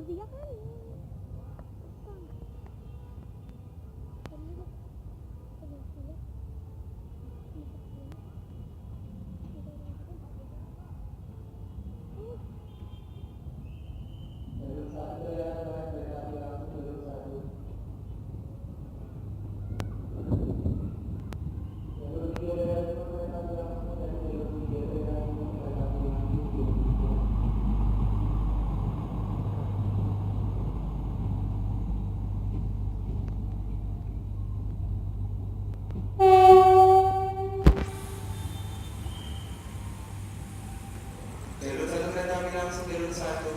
dia kan. Jalur satu kereta api langsung jalur satu.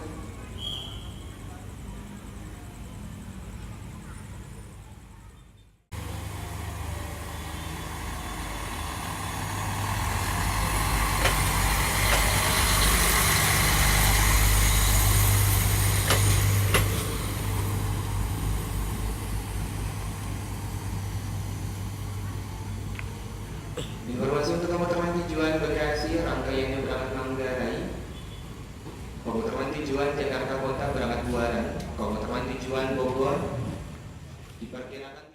Informasi untuk teman-teman tujuan Bekasi, rangkaiannya berangkat Manggarai. Komuter tujuan Jakarta Kota berangkat Buaran. Komuter tujuan Bogor diperkirakan